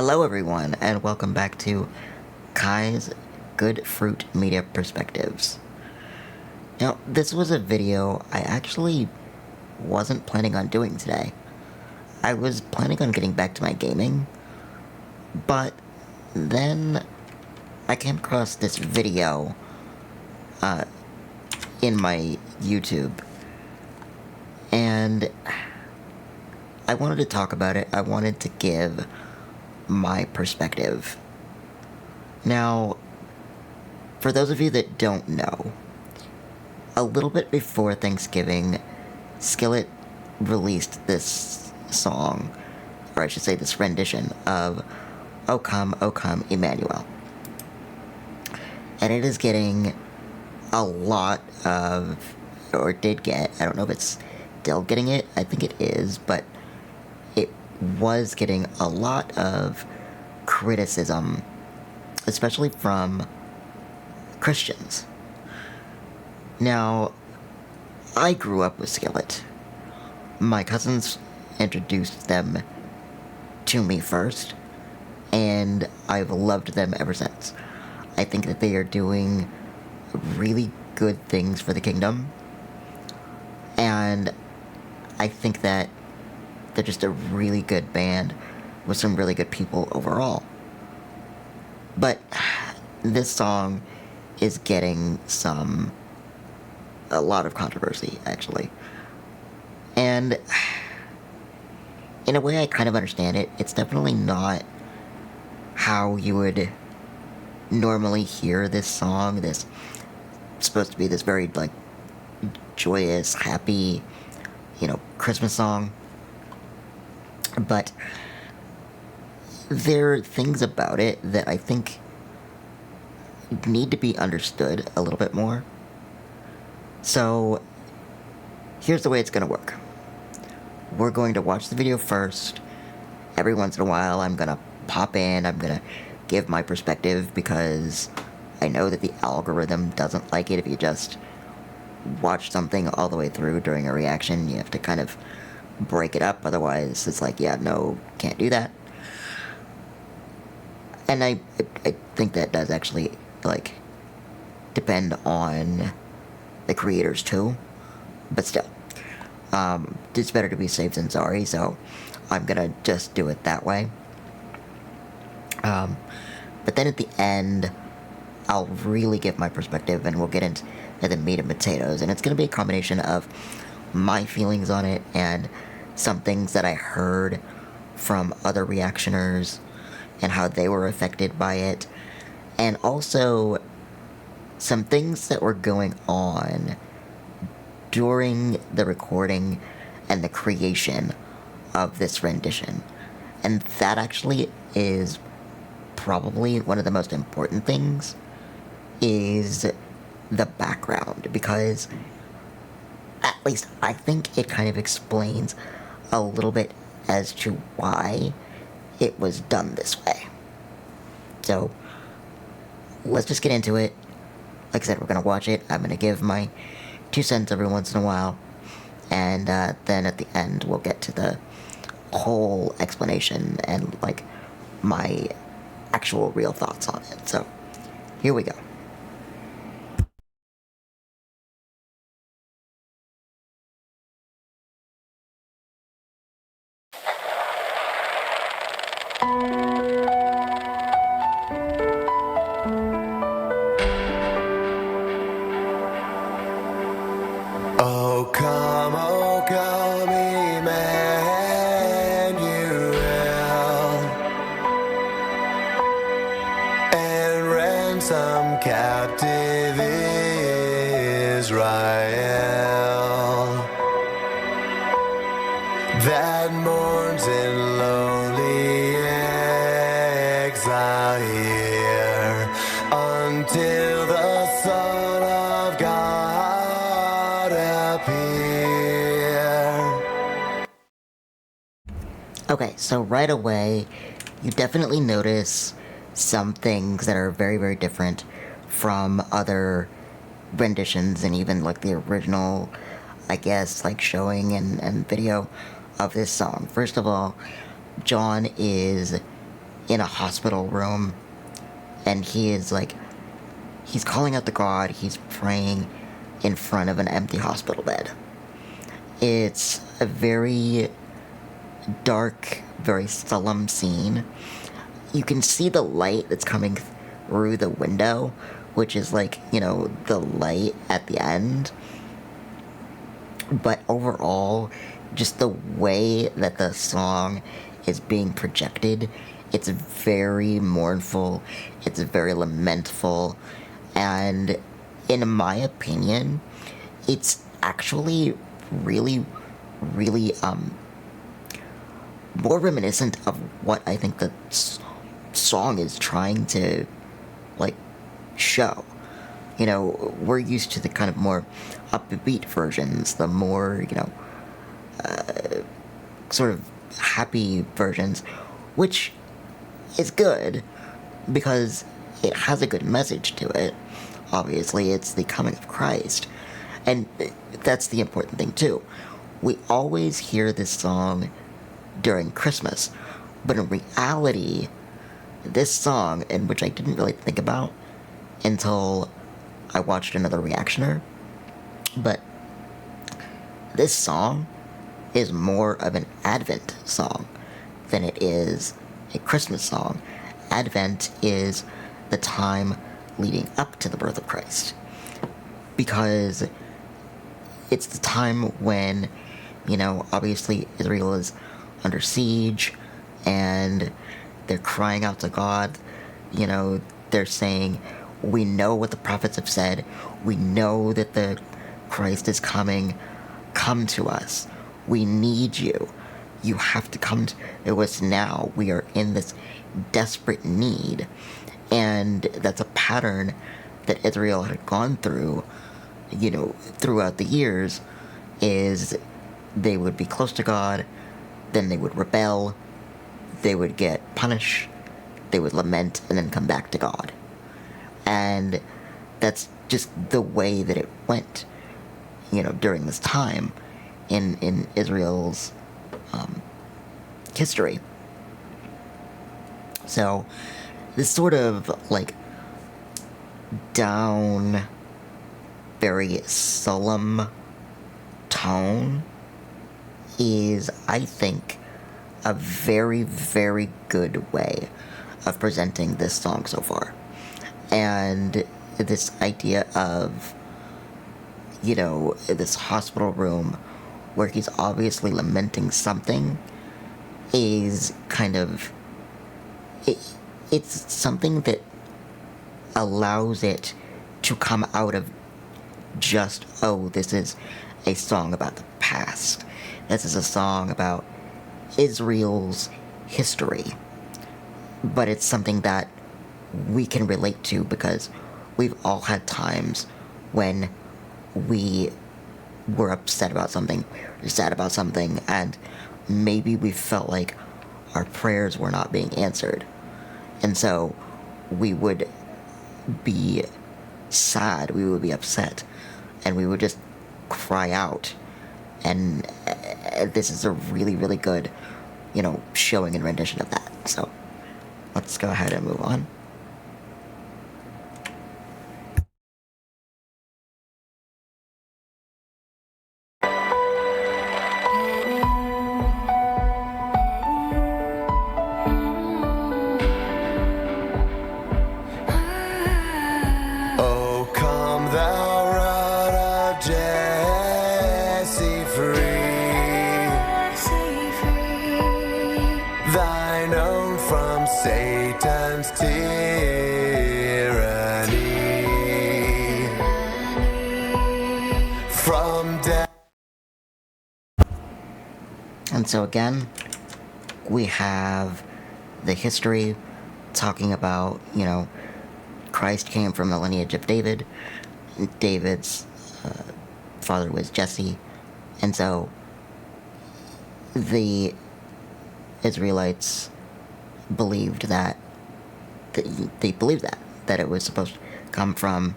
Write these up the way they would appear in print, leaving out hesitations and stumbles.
Hello everyone, and welcome back to Kai's Good Fruit Media Perspectives. Now, this was a video I actually wasn't planning on doing today. I was planning on getting back to my gaming, but then I came across this video in my YouTube, and I wanted to talk about it. I wanted to give my perspective. Now, for those of you that don't know, a little bit before Thanksgiving, Skillet released this song, or I should say this rendition of O Come, Emmanuel. And it is getting a lot of, or did get, I don't know if it's still getting it, I think it is, but it was getting a lot of criticism, especially from Christians. Now, I grew up with Skillet. My cousins introduced them to me first, and I've loved them ever since. I think that they are doing really good things for the kingdom, and I think that they're just a really good band with some really good people overall. But this song is getting a lot of controversy, actually. And in a way, I kind of understand it. It's definitely not how you would normally hear this song. This supposed to be this very, like, joyous, happy, Christmas song. But there are things about it that I think need to be understood a little bit more. So, here's the way it's going to work. We're going to watch the video first. Every once in a while, I'm going to pop in. I'm going to give my perspective because I know that the algorithm doesn't like it if you just watch something all the way through during a reaction. You have to kind of break it up, otherwise it's like, yeah, no, can't do that. And I think that does actually, like, depend on the creators too, but still, it's better to be safe than sorry, so I'm gonna just do it that way. But then at the end, I'll really give my perspective, and we'll get into the meat and potatoes, and it's gonna be a combination of my feelings on it and some things that I heard from other reactioners and how they were affected by it, and also some things that were going on during the recording and the creation of this rendition. And that actually is probably one of the most important things, is the background, because at least I think it kind of explains a little bit as to why it was done this way. So, let's just get into it. Like I said, we're going to watch it. I'm going to give my 2 cents every once in a while. And then at the end, we'll get to the whole explanation and, like, my actual real thoughts on it. So, here we go. O come, Emmanuel, and ransom captive Israel, that mourns in lonely exile here, until the Son of God appear. Okay, so right away, you definitely notice some things that are very, very different from other renditions and even, like, the original, I guess, like, showing and video of this song. First of all, John is in a hospital room, and he is like, he's calling out to God, he's praying in front of an empty hospital bed. It's a very dark, very solemn scene. You can see the light that's coming through the window, which is like, the light at the end. But overall, just the way that the song is being projected, it's very mournful, it's very lamentful, and in my opinion, it's actually really, really, more reminiscent of what I think the song is trying to, show. We're used to the kind of more upbeat versions, the more, sort of happy versions, which is good because it has a good message to it. Obviously, it's the coming of Christ. And that's the important thing, too. We always hear this song during Christmas, but in reality, this song, in which I didn't really think about until I watched another reactioner, but this song is more of an Advent song than it is a Christmas song. Advent is the time leading up to the birth of Christ, because it's the time when, obviously Israel is under siege, and they're crying out to God. They're saying, we know what the prophets have said. We know that the Christ is coming. Come to us. We need you. You have to come to us now. We are in this desperate need. And that's a pattern that Israel had gone through, throughout the years, is they would be close to God, then they would rebel, they would get punished, they would lament, and then come back to God. And that's just the way that it went, during this time in Israel's history. So this sort of down, very solemn tone is, I think, a very, very good way of presenting this song so far. And this idea of, this hospital room where he's obviously lamenting something is kind of, it's something that allows it to come out of just, this is a song about the past. This is a song about Israel's history. But it's something that we can relate to because we've all had times when we were upset about something, sad about something, and maybe we felt like our prayers were not being answered. And so we would be sad, we would be upset, and we would just cry out. And this is a really, really good, showing and rendition of that. So let's go ahead and move on. Oh, come thou rod of Jesse free, thine own from Satan's tyranny, from death. And so again, we have the history talking about, Christ came from the lineage of David. David's father was Jesse. And so the Israelites believed that it was supposed to come from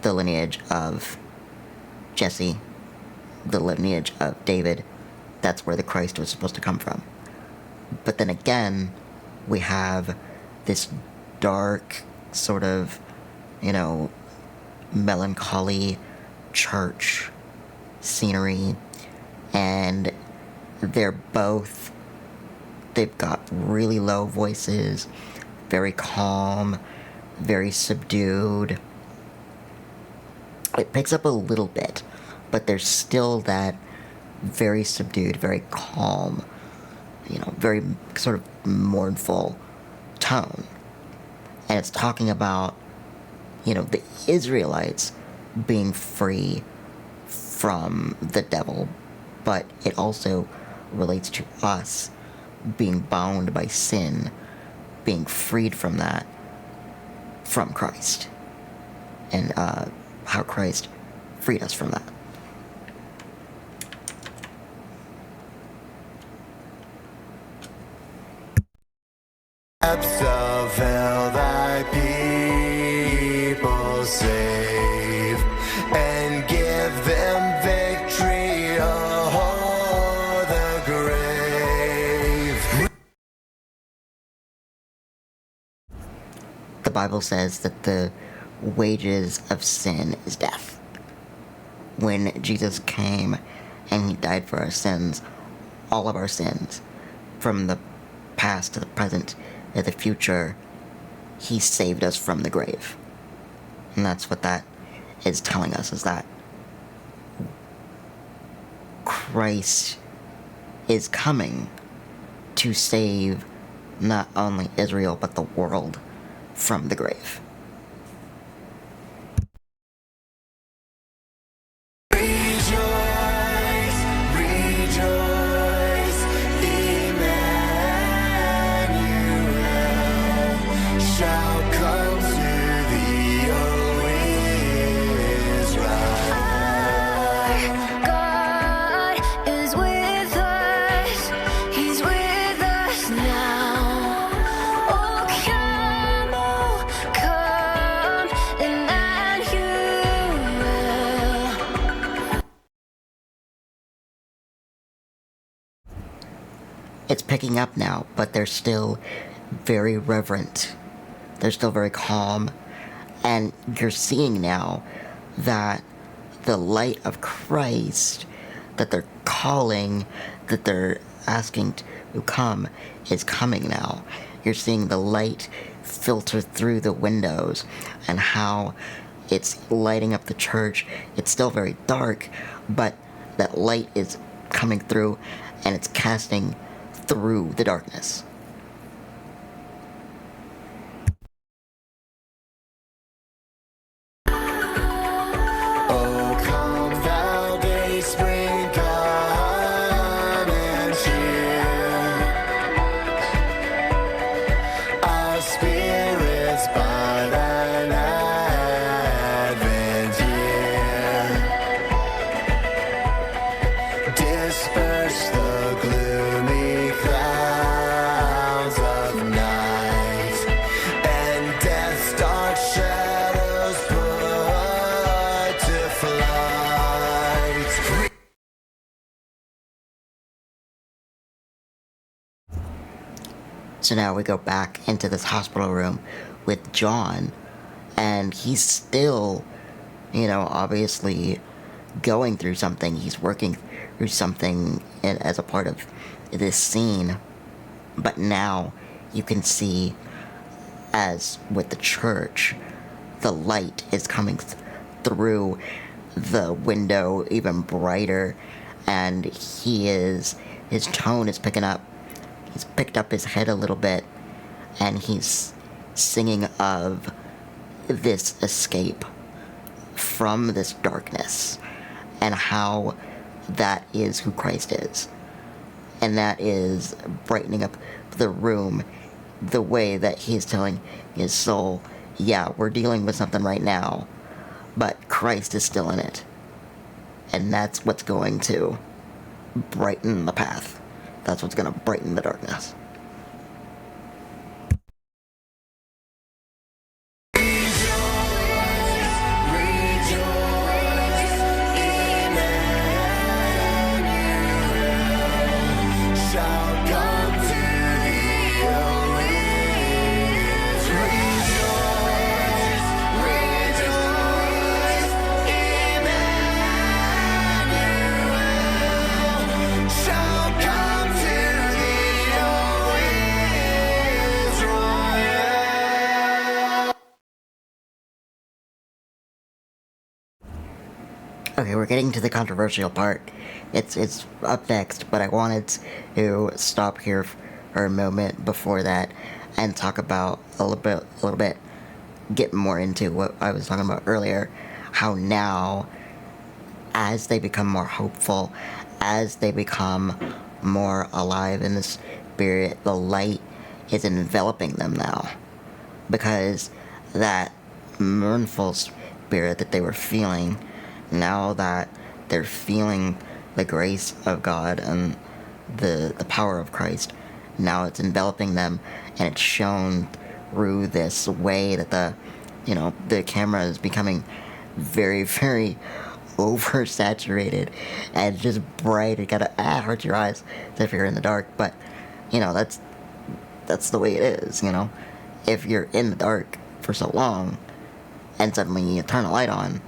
the lineage of Jesse, the lineage of David. That's where the Christ was supposed to come from. But then again, we have this dark sort of, melancholy church scenery, and they've got really low voices, very calm, very subdued. It picks up a little bit, but there's still that very subdued, very calm, very sort of mournful tone. And it's talking about, the Israelites being free from the devil, but it also relates to us being bound by sin, being freed from that, from Christ, and how Christ freed us from that. Steps of hell thy people save, and give them victory o'er the grave. The Bible says that the wages of sin is death. When Jesus came and he died for our sins, all of our sins, from the past to the present to the future, he saved us from the grave. And that's what that is telling us, is that Christ is coming to save not only Israel but the world from the grave. It's picking up now, but they're still very reverent. They're still very calm. And you're seeing now that the light of Christ that they're calling, that they're asking to come, is coming now. You're seeing the light filter through the windows and how it's lighting up the church. It's still very dark, but that light is coming through and it's casting through the darkness. Oh, come thou day spring, come and cheer our spirits by thine advent here. Disperse the gloomy clouds of night, and death's dark shadows put to flight. So now we go back into this hospital room with John, and he's still, obviously going through something. He's working through something as a part of this scene. But now you can see, as with the church, the light is coming through the window even brighter, and his tone is picking up. He's picked up his head a little bit, and he's singing of this escape from this darkness, and how that is who Christ is. And that is brightening up the room the way that he's telling his soul, yeah, we're dealing with something right now, but Christ is still in it. And that's what's going to brighten the path. That's what's going to brighten the darkness. Okay, we're getting to the controversial part. It's up next, but I wanted to stop here for a moment before that and talk about a little bit, get more into what I was talking about earlier. How now, as they become more hopeful, as they become more alive in the spirit, the light is enveloping them now, because that mournful spirit that they were feeling, now that they're feeling the grace of God and the power of Christ, now it's enveloping them, and it's shown through this way that the camera is becoming very, very oversaturated and just bright. It kind of hurts your eyes if you're in the dark, but that's the way it is. If you're in the dark for so long and suddenly you turn a light on,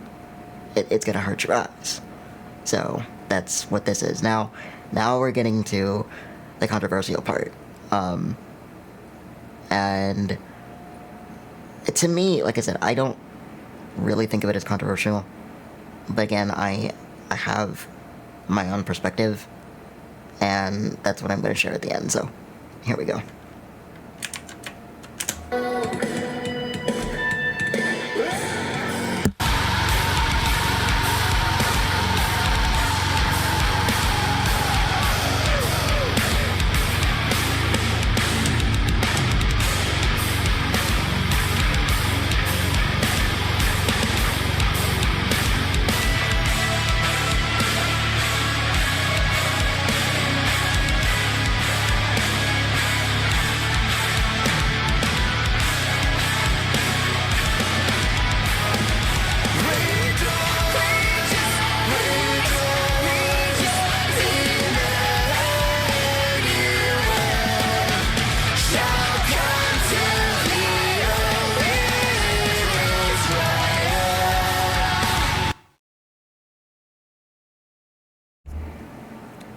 it's gonna hurt your eyes. So that's what this is. Now we're getting to the controversial part. And to me, like I said, I don't really think of it as controversial. But again, I have my own perspective, and that's what I'm going to share at the end. So here we go.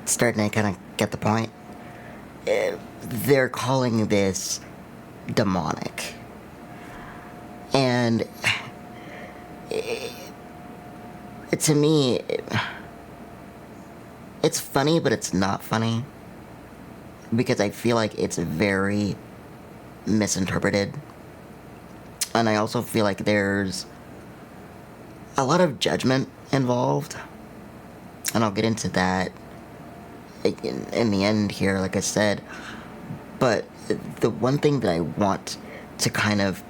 Starting to kind of get the point. They're calling this demonic. And to me, it's funny, but it's not funny. Because I feel like it's very misinterpreted. And I also feel like there's a lot of judgment involved. And I'll get into that in the end here, like I said. But the one thing that I want to kind of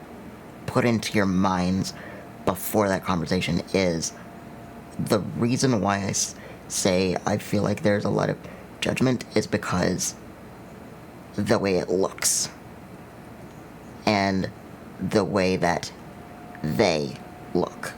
put into your minds before that conversation is the reason why I say I feel like there's a lot of judgment is because the way it looks and the way that they look.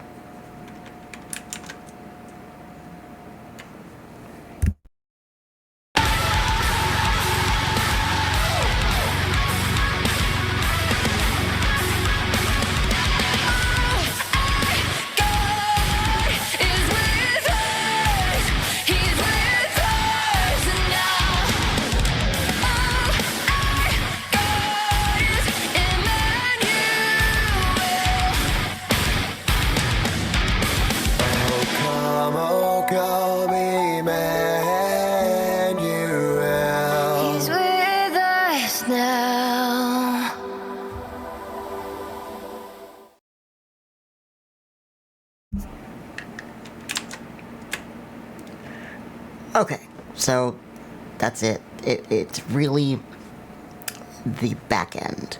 Okay, so that's it. It's really the back end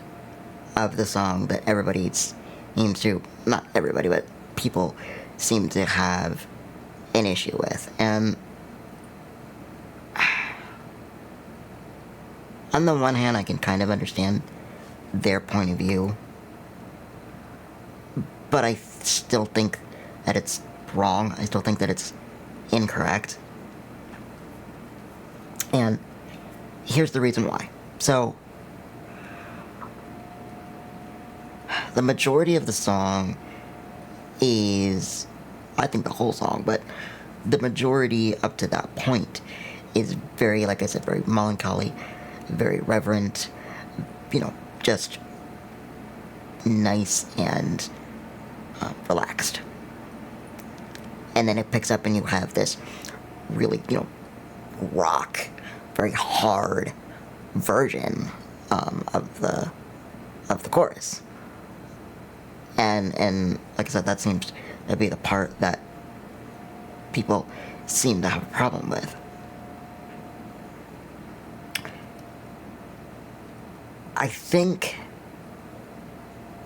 of the song that everybody seems to, not everybody, but people seem to have an issue with. And on the one hand, I can kind of understand their point of view, but I still think that it's wrong. I still think that it's incorrect. And here's the reason why. So, the majority of the song is, I think the whole song, but the majority up to that point is very, like I said, very melancholy, very reverent, just nice and relaxed. And then it picks up and you have this really, rock, very hard version of the chorus. And like I said, that seems to be the part that people seem to have a problem with. I think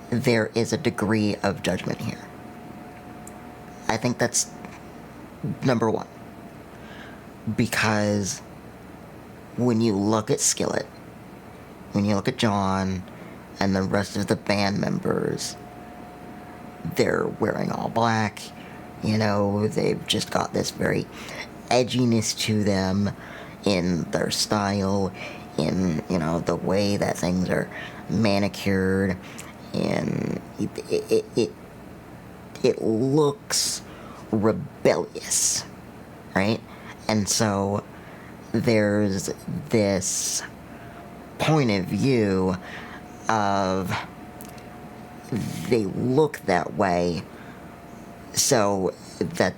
there is a degree of judgment here. I think that's number one. Because when you look at Skillet, when you look at John and the rest of the band members, they're wearing all black, they've just got this very edginess to them in their style, in, the way that things are manicured, and it looks rebellious, right? And so there's this point of view of they look that way, so that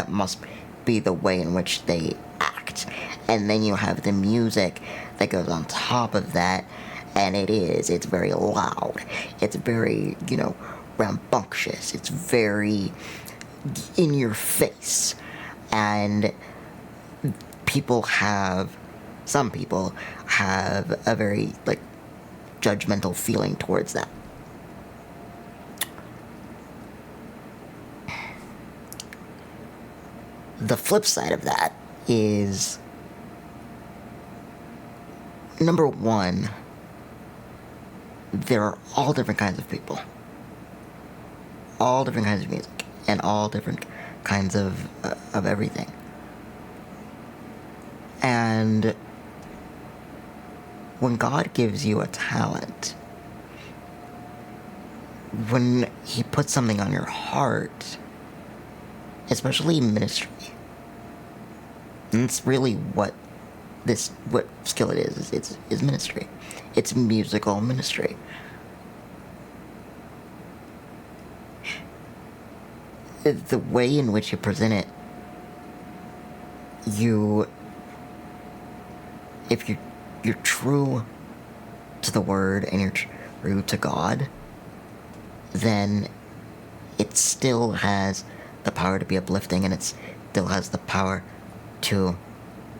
must be the way in which they act. And then you have the music that goes on top of that, and it's very loud, it's very, rambunctious, it's very in your face, and some people have a very, judgmental feeling towards that. The flip side of that is, number one, there are all different kinds of people, all different kinds of music, and all different kinds of everything. And when God gives you a talent, when He puts something on your heart, especially ministry, and it's really what Skillet is. It's ministry. It's musical ministry. The way in which you present it, if you're true to the word and you're true to God, then it still has the power to be uplifting, and it still has the power to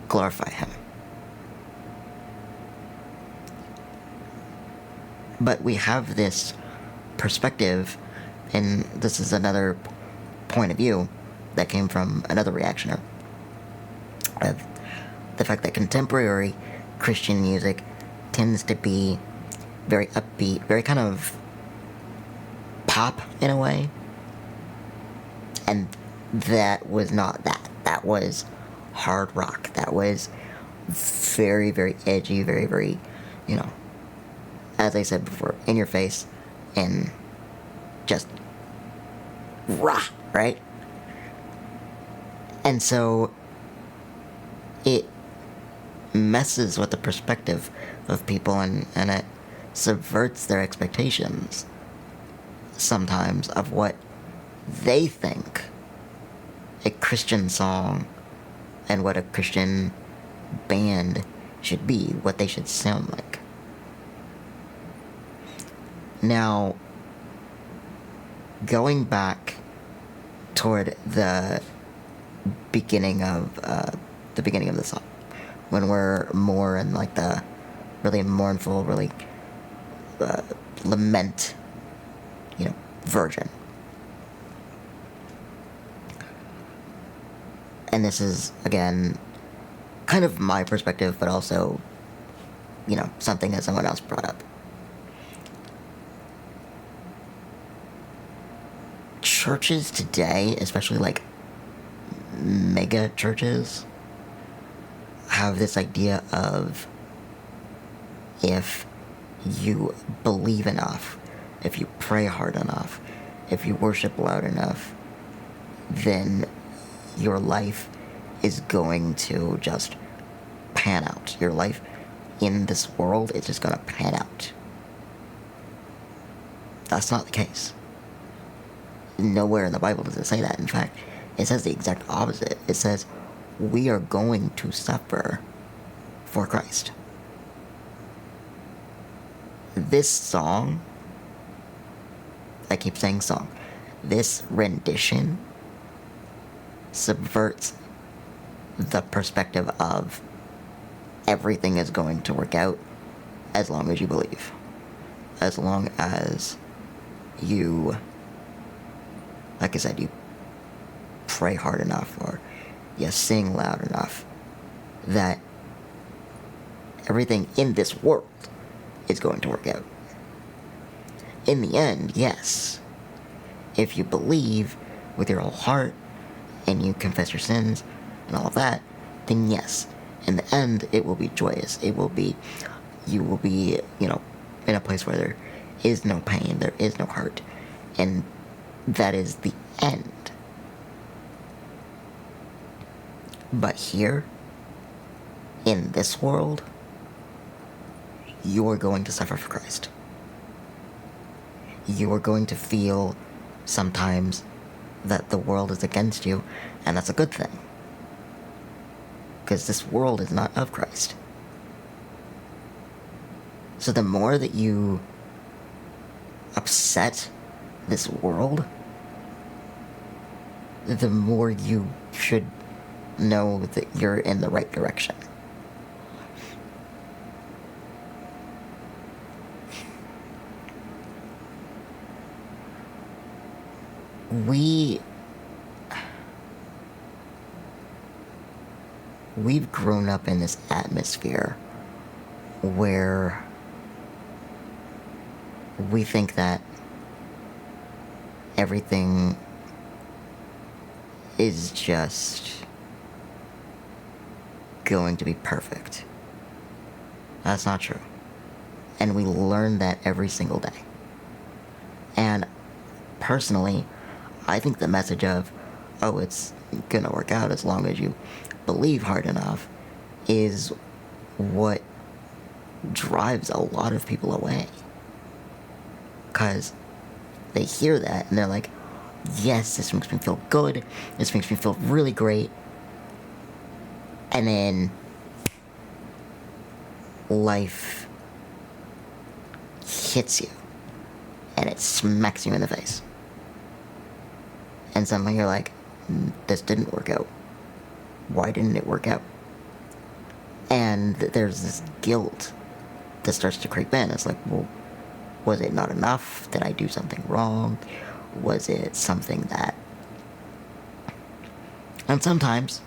glorify Him. But we have this perspective, and this is another point of view that came from another reactioner, of the fact that contemporary Christian music tends to be very upbeat, very kind of pop in a way. And that was not that. That was hard rock. That was very, very edgy, very, very, as I said before, in your face, and just rah, right? And so it messes with the perspective of people, and it subverts their expectations sometimes of what they think a Christian song and what a Christian band should be, what they should sound like. Now, going back toward the beginning of the song, when we're more in the really mournful, really lament, version. And this is, again, kind of my perspective, but also, something that someone else brought up. Churches today, especially mega churches, have this idea of, if you believe enough, if you pray hard enough, if you worship loud enough, then your life is going to just pan out. Your life in this world is just going to pan out. That's not the case. Nowhere in the Bible does it say that. In fact, It says the exact opposite. It says, we are going to suffer for Christ. This song, I keep saying song, this rendition subverts the perspective of everything is going to work out as long as you believe. As long as you, like I said, you pray hard enough or you sing loud enough that everything in this world is going to work out. In the end, yes, if you believe with your whole heart and you confess your sins and all of that, then yes, in the end it will be joyous. It will be, you will be, in a place where there is no pain, there is no hurt, and that is the end. But here, in this world, you are going to suffer for Christ. You are going to feel sometimes that the world is against you, and that's a good thing. Because this world is not of Christ. So the more that you upset this world, the more you should know that you're in the right direction. We've grown up in this atmosphere where we think that everything is just going to be perfect. That's not true. And we learn that every single day. And personally, I think the message of, oh, it's gonna work out as long as you believe hard enough, is what drives a lot of people away. Because they hear that and they're like, yes, this makes me feel good, this makes me feel really great, and then life hits you and it smacks you in the face. And suddenly you're like, this didn't work out. Why didn't it work out? And there's this guilt that starts to creep in. It's like, well, was it not enough? Did I do something wrong? Was it something that... And sometimes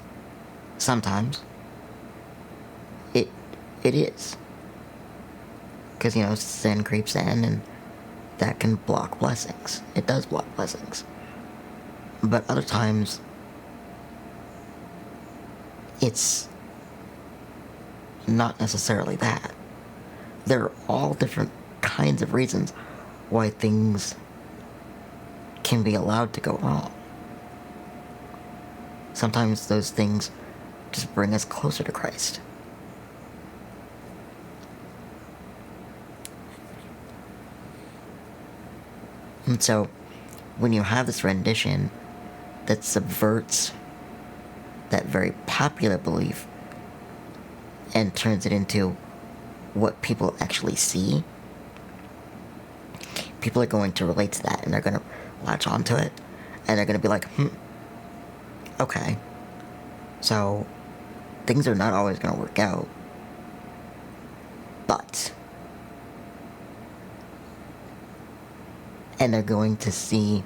it is. Because, sin creeps in and that can block blessings. It does block blessings. But other times, it's not necessarily that. There are all different kinds of reasons why things can be allowed to go wrong. Sometimes those things just bring us closer to Christ. And so, when you have this rendition that subverts that very popular belief and turns it into what people actually see, people are going to relate to that and they're going to latch onto it and they're going to be like, okay, so things are not always going to work out, but... And they're going to see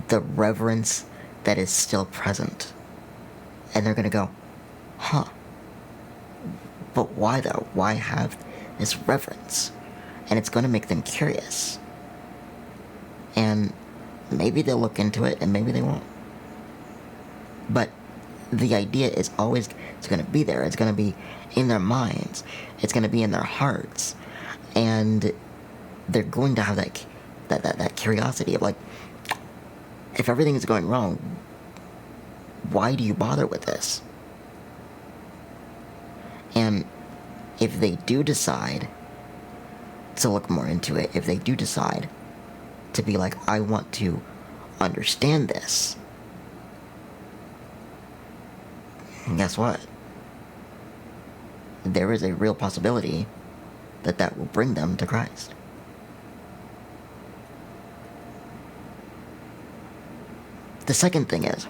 the reverence that is still present. And they're going to go, but why though? Why have this reverence? And it's going to make them curious. And maybe they'll look into it and maybe they won't. But the idea is always, it's going to be there. It's going to be in their minds. It's going to be in their hearts. And they're going to have that curiosity of like, if everything is going wrong, why do you bother with this? And if they do decide to look more into it, if they do decide to be like, I want to understand this, And guess what? There is a real possibility that that will bring them to Christ. The second thing is,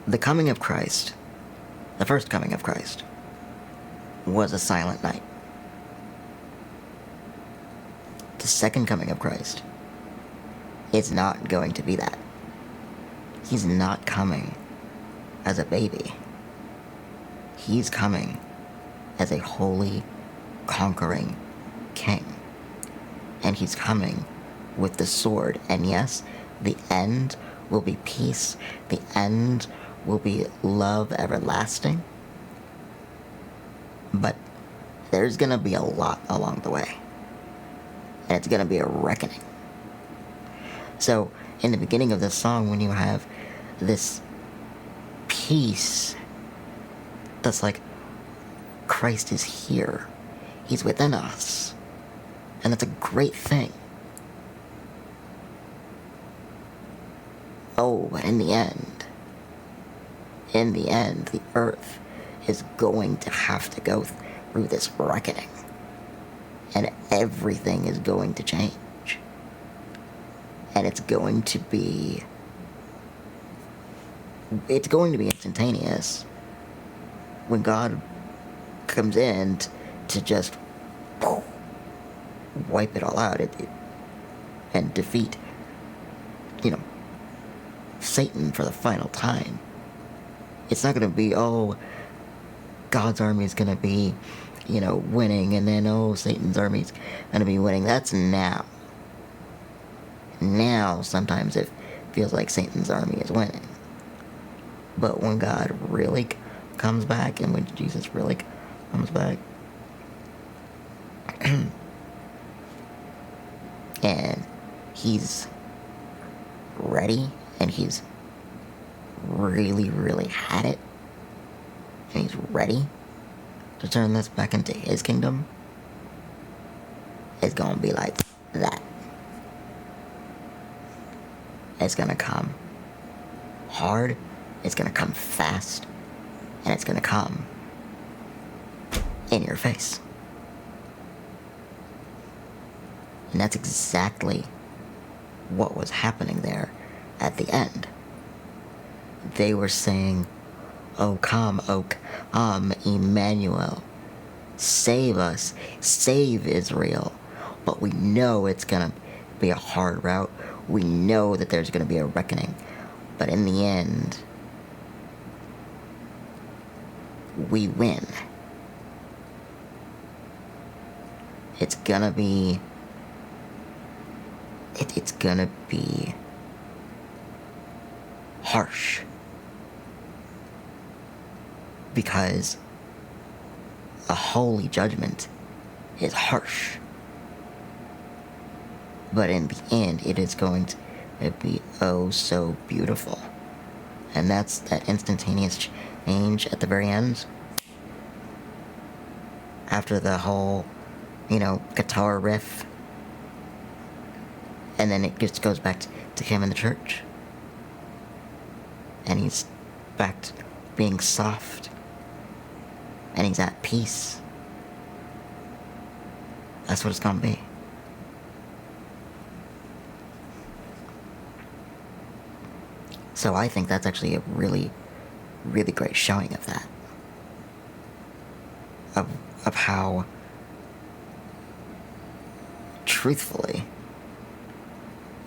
the coming of Christ, the first coming of Christ, was a silent night. The second coming of Christ is not going to be that. He's not coming as a baby. He's coming as a holy, conquering king. And he's coming with the sword. And yes, the end will be peace. The end will be love everlasting. But there's gonna be a lot along the way. And it's gonna be a reckoning. So, in the beginning of this song, when you have this peace that's like, Christ is here. He's within us. And that's a great thing. Oh, but in the end, the earth is going to have to go through this reckoning. And everything is going to change. And it's going to be instantaneous when God comes in to just wipe it all out and defeat, Satan for the final time. It's not going to be, God's army is going to be, winning, and then, Satan's army is going to be winning. That's now. Now, sometimes it feels like Satan's army is winning. But when God really comes back, and when Jesus really comes back, and he's ready, and he's really, really had it, and he's ready to turn this back into his kingdom, it's gonna be like that. It's gonna come hard, it's gonna come fast, and it's gonna come in your face. And that's exactly what was happening there at the end. They were saying, "Oh come, Emmanuel, save us, save Israel." But we know it's gonna be a hard route. We know that there's gonna be a reckoning. But in the end, we win. It's gonna be harsh, because a holy judgment is harsh, but in the end it is going to be oh so beautiful. And that's that instantaneous change at the very end, after the whole guitar riff, and then it just goes back to him in the church. And he's back to being soft. And he's at peace. That's what it's gonna be. So I think that's actually a really, really great showing of that. Of how, truthfully,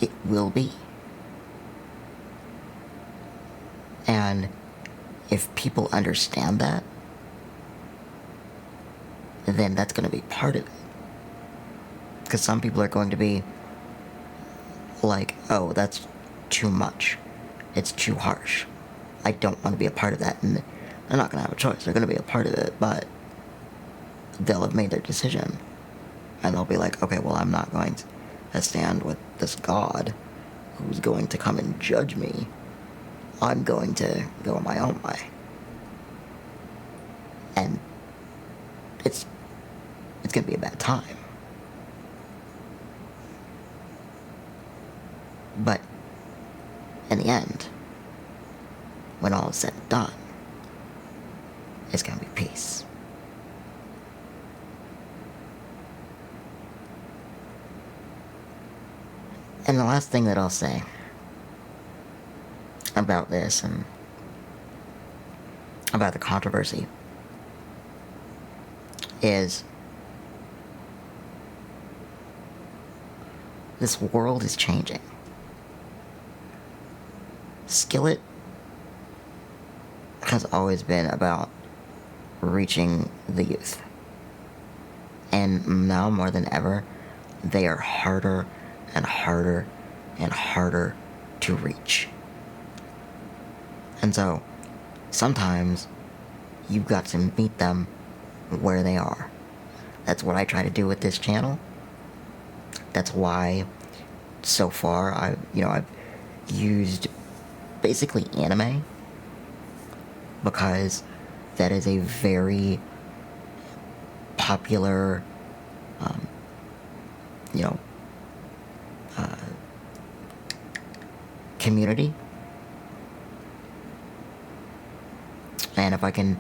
it will be. And if people understand that, then that's going to be part of it. Because some people are going to be like, oh, that's too much. It's too harsh. I don't want to be a part of that. And they're not going to have a choice. They're going to be a part of it, but they'll have made their decision. And they'll be like, okay, well, I'm not going to stand with this God who's going to come and judge me. I'm going to go my own way. And it's going to be a bad time. But in the end, when all is said and done, is going to be peace. And the last thing that I'll say about this and about the controversy is this world is changing. Skillet has always been about reaching the youth. And now more than ever, they are harder and harder and harder to reach. And so, sometimes, you've got to meet them where they are. That's what I try to do with this channel. That's why, so far, I've used basically anime, because that is a very popular, community. And if I can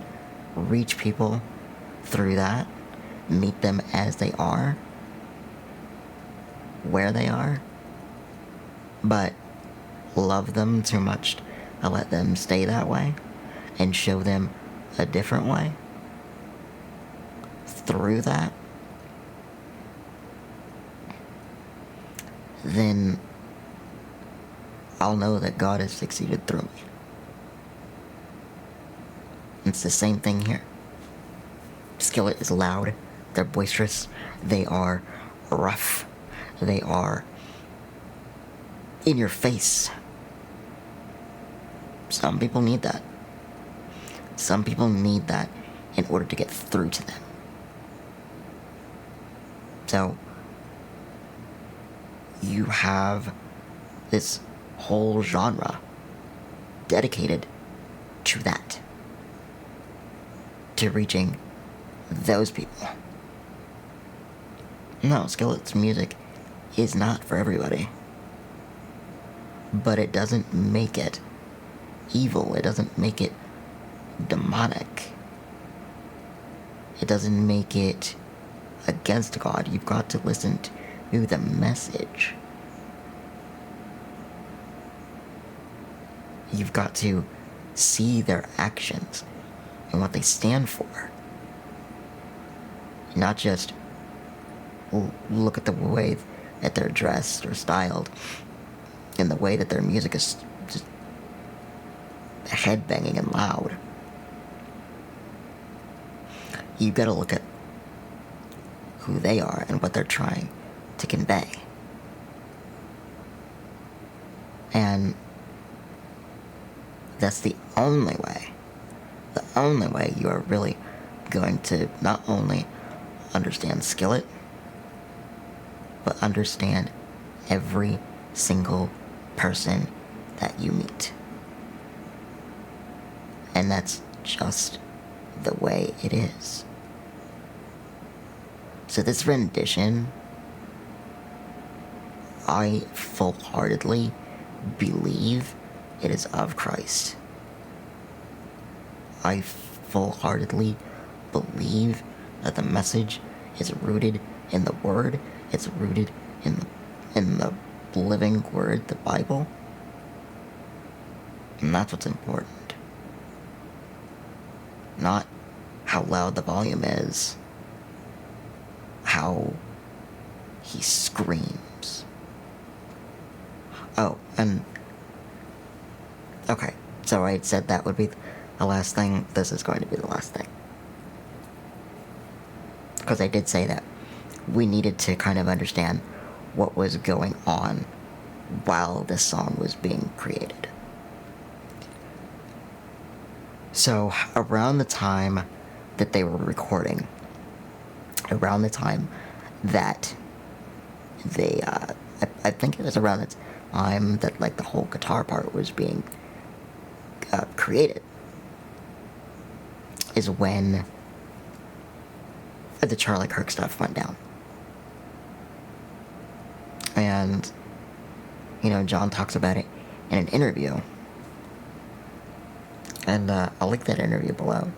reach people through that, meet them as they are, where they are, but love them too much to let them stay that way, and show them a different way through that, then I'll know that God has succeeded through me. It's the same thing here. Skillet is loud, they're boisterous, they are rough, they are in your face. Some people need that. Some people need that in order to get through to them. So, you have this whole genre dedicated to that. To reaching those people. No, Skillet's music is not for everybody. But it doesn't make it evil. It doesn't make it demonic. It doesn't make it against God. You've got to listen to the message. You've got to see their actions and what they stand for. Not just look at the way that they're dressed or styled, and the way that their music is just headbanging and loud. You've got to look at who they are and what they're trying to convey. And that's the only way you are really going to not only understand Skillet, but understand every single person that you meet. And that's just the way it is. So this rendition, I full-heartedly believe it is of Christ. I full-heartedly believe that the message is rooted in the Word. It's rooted in the living Word, the Bible. And that's what's important. Not how loud the volume is. How he screams. Oh, and... okay, so I said that would be the last thing. This is going to be the last thing. Because I did say that we needed to kind of understand what was going on while this song was being created. So, around the time that they were recording, around the time that they, I think it was around the time that, like, the whole guitar part was being created, is when the Charlie Kirk stuff went down. And, you know, John talks about it in an interview. And I'll link that interview below.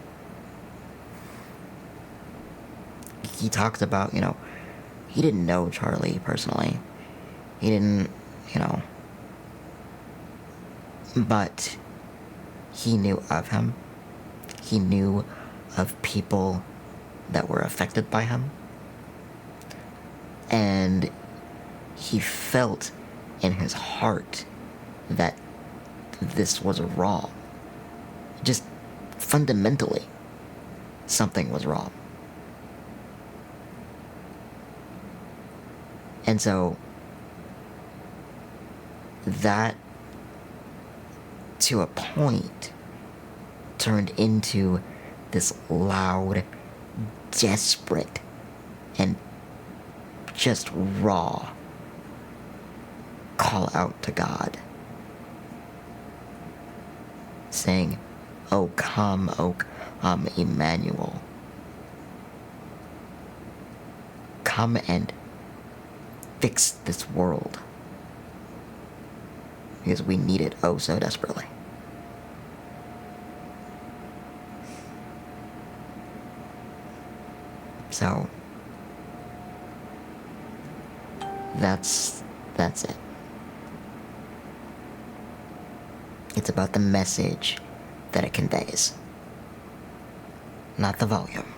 He talks about, he didn't know Charlie personally. He didn't, but he knew of him. He knew of people that were affected by him. And he felt in his heart that this was wrong. Just fundamentally, something was wrong. And so, that, to a point, turned into this loud, desperate, and just raw call out to God, saying, "Oh come, Emmanuel. Come and fix this world, because we need it oh so desperately." So that's it. It's about the message that it conveys, not the volume.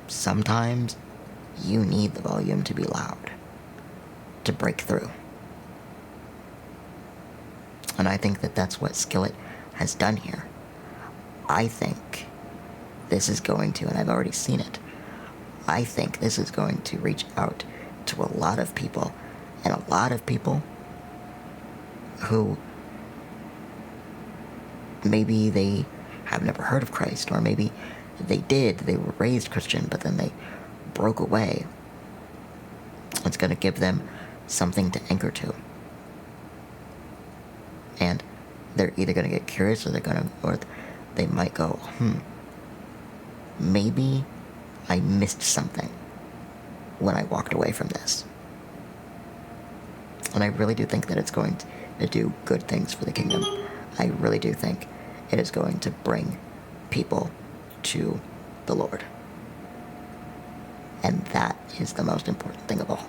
Sometimes you need the volume to be loud, to break through. And I think that that's what Skillet has done here. I think this is going to, and I've already seen it, I think this is going to reach out to a lot of people, and a lot of people who maybe they have never heard of Christ, or maybe they were raised Christian, but then they broke away. It's going to give them something to anchor to. And they're either going to get curious, or they might go, maybe I missed something when I walked away from this. And I really do think that it's going to do good things for the kingdom. I really do think it is going to bring people to the Lord. And that is the most important thing of all.